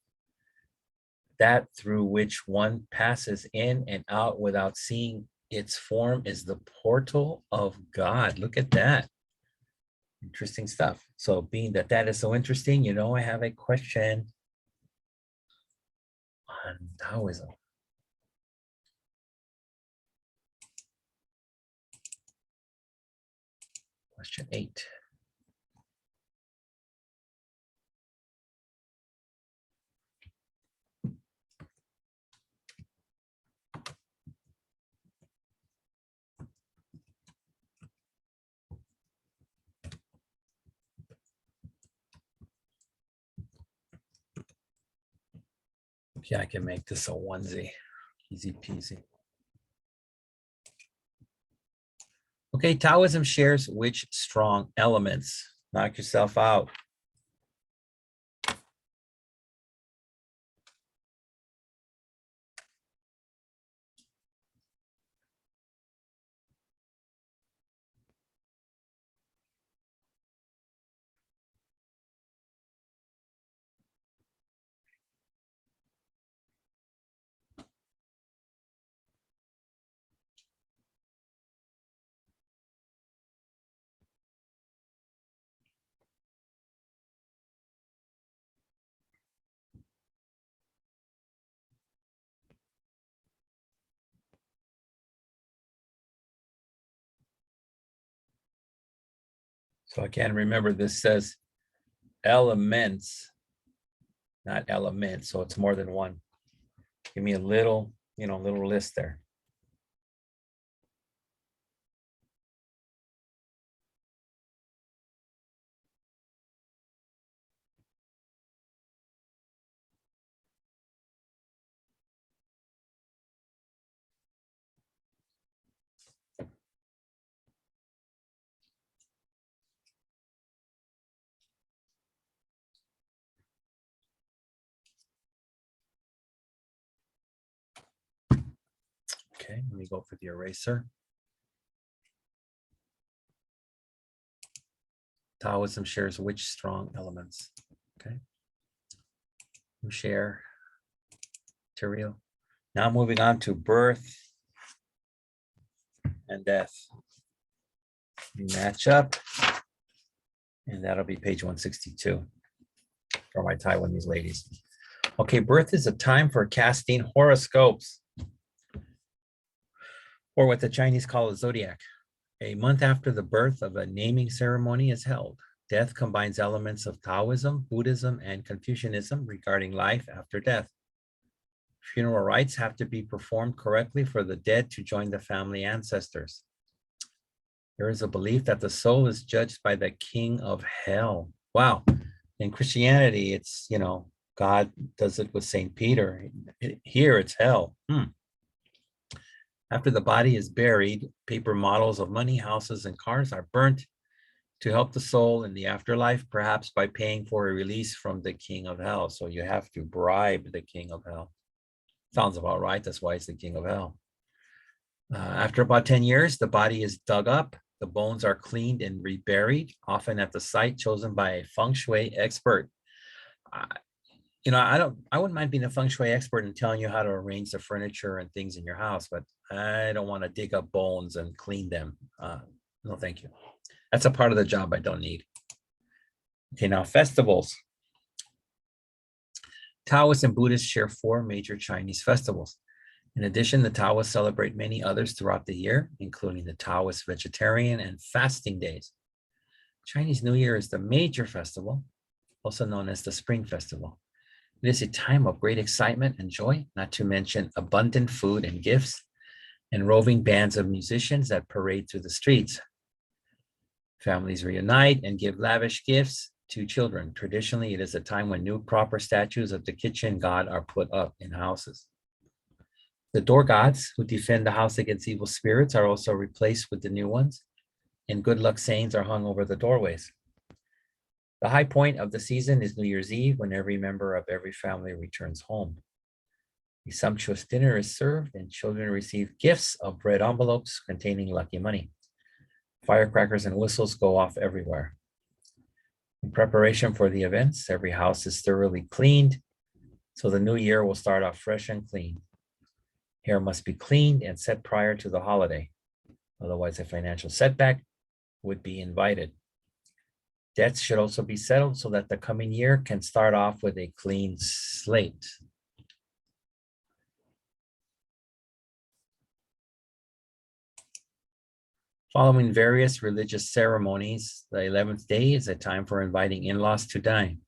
That through which one passes in and out without seeing its form is the portal of God. Look at that. Interesting stuff. So being that that is so interesting, I have a question on Taoism. Question 8. Yeah, I can make this a onesie. Easy peasy. Okay, Taoism shares which strong elements? Knock yourself out. So again, remember this says elements, not elements. So it's more than one. Give me a little, little list there. Okay, let me go for the eraser. Taoism shares which strong elements? Okay. We share material. Now moving on to birth and death. We match up, and that'll be page 162 for my Taiwanese ladies. Okay, birth is a time for casting horoscopes, or what the Chinese call a zodiac. A month after the birth of a naming ceremony is held. Death combines elements of Taoism, Buddhism, and Confucianism regarding life after death. Funeral rites have to be performed correctly for the dead to join the family ancestors. There is a belief that the soul is judged by the king of hell. Wow. In Christianity, it's, God does it with St. Peter. Here it's hell. After the body is buried, paper models of money, houses, and cars are burnt to help the soul in the afterlife, perhaps by paying for a release from the king of hell. So you have to bribe the king of hell. Sounds about right. That's why it's the king of hell. After about 10 years, the body is dug up. The bones are cleaned and reburied, often at the site chosen by a feng shui expert. I wouldn't mind being a feng shui expert and telling you how to arrange the furniture and things in your house, but I don't want to dig up bones and clean them. No, thank you. That's a part of the job I don't need. Okay, now festivals. Taoists and Buddhists share 4 major Chinese festivals. In addition, the Taoists celebrate many others throughout the year, including the Taoist vegetarian and fasting days. Chinese New Year is the major festival, also known as the Spring Festival. It is a time of great excitement and joy, not to mention abundant food and gifts, and roving bands of musicians that parade through the streets. Families reunite and give lavish gifts to children. Traditionally, it is a time when new proper statues of the kitchen god are put up in houses. The door gods who defend the house against evil spirits are also replaced with the new ones, and good luck sayings are hung over the doorways. The high point of the season is New Year's Eve, when every member of every family returns home. A sumptuous dinner is served, and children receive gifts of red envelopes containing lucky money. Firecrackers and whistles go off everywhere. In preparation for the events, every house is thoroughly cleaned, so the new year will start off fresh and clean. Hair must be cleaned and set prior to the holiday. Otherwise, a financial setback would be invited. Debts should also be settled so that the coming year can start off with a clean slate. Following various religious ceremonies, the 11th day is a time for inviting in-laws to dine.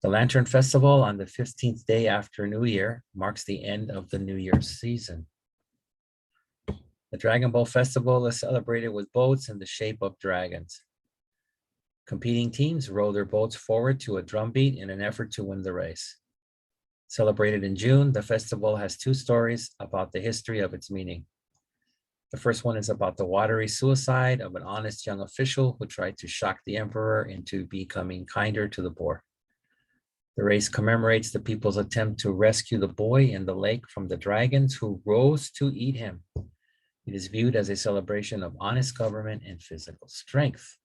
The Lantern Festival on the 15th day after New Year marks the end of the New Year's season. The Dragon Boat Festival is celebrated with boats in the shape of dragons. Competing teams row their boats forward to a drumbeat in an effort to win the race. Celebrated in June, the festival has two stories about the history of its meaning. The first one is about the watery suicide of an honest young official who tried to shock the emperor into becoming kinder to the poor. The race commemorates the people's attempt to rescue the boy in the lake from the dragons who rose to eat him. It is viewed as a celebration of honest government and physical strength.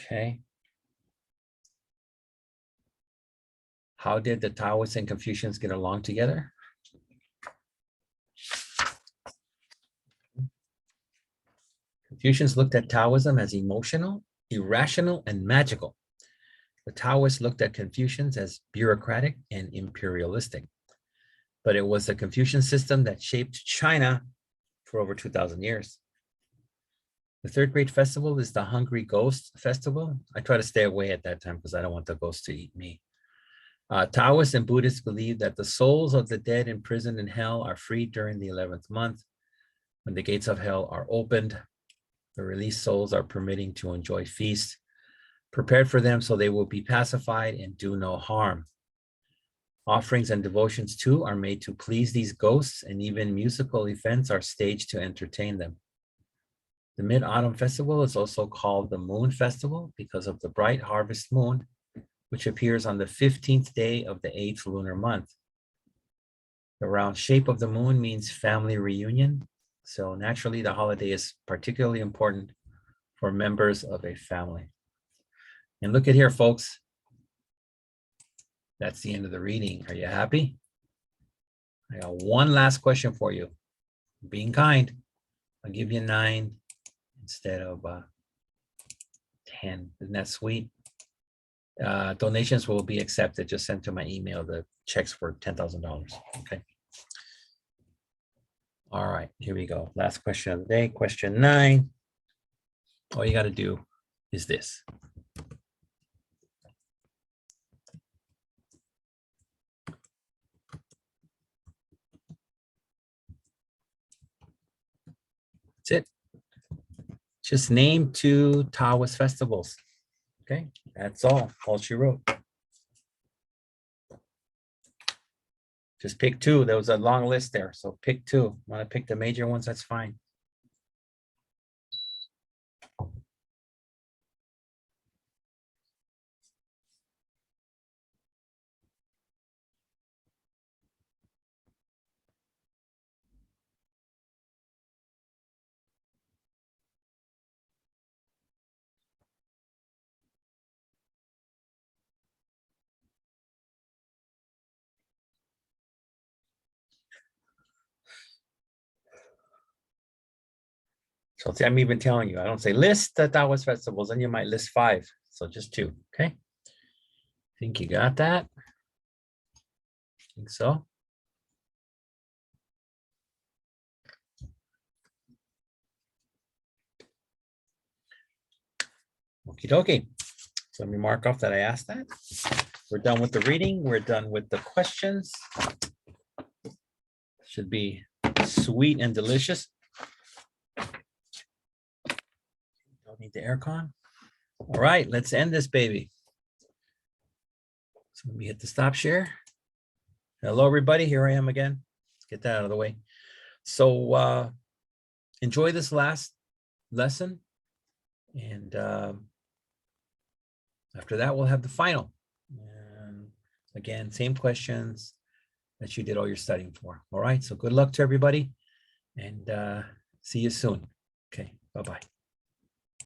Okay. How did the Taoists and Confucians get along together? Confucians looked at Taoism as emotional, irrational, and magical. The Taoists looked at Confucians as bureaucratic and imperialistic. But it was the Confucian system that shaped China for over 2,000 years. The third great festival is the Hungry Ghost Festival. I try to stay away at that time because I don't want the ghost to eat me. Taoists and Buddhists believe that the souls of the dead imprisoned in hell are freed during the 11th month. When the gates of hell are opened, the released souls are permitted to enjoy feasts prepared for them so they will be pacified and do no harm. Offerings and devotions too are made to please these ghosts, and even musical events are staged to entertain them. The Mid-Autumn Festival is also called the Moon Festival because of the bright harvest moon, which appears on the 15th day of the 8th lunar month. The round shape of the moon means family reunion, so naturally the holiday is particularly important for members of a family. And look at here, folks. That's the end of the reading. Are you happy? I got one last question for you. Being kind, I'll give you 9 instead of 10. Isn't that sweet? Donations will be accepted. Just send to my email the checks for $10,000. Okay. All right, here we go. Last question of the day, question 9. All you got to do is this. That's it. Just name 2 Taoist festivals. Okay, that's all she wrote. Just pick 2. There was a long list there, so pick 2. Want to pick the major ones, that's fine. So see, I'm even telling you, I don't say list the Taoist festivals, and you might list 5. So just 2, okay? Think you got that? Think so? Okie dokie. So let me mark off that I asked that. We're done with the reading. We're done with the questions. Should be sweet and delicious. Don't need the aircon. All right, let's end this baby. So let me hit the stop share. Hello, everybody. Here I am again. Let's get that out of the way. So enjoy this last lesson. And after that, we'll have the final. And again, same questions that you did all your studying for. All right, so good luck to everybody, and see you soon. Okay, bye-bye.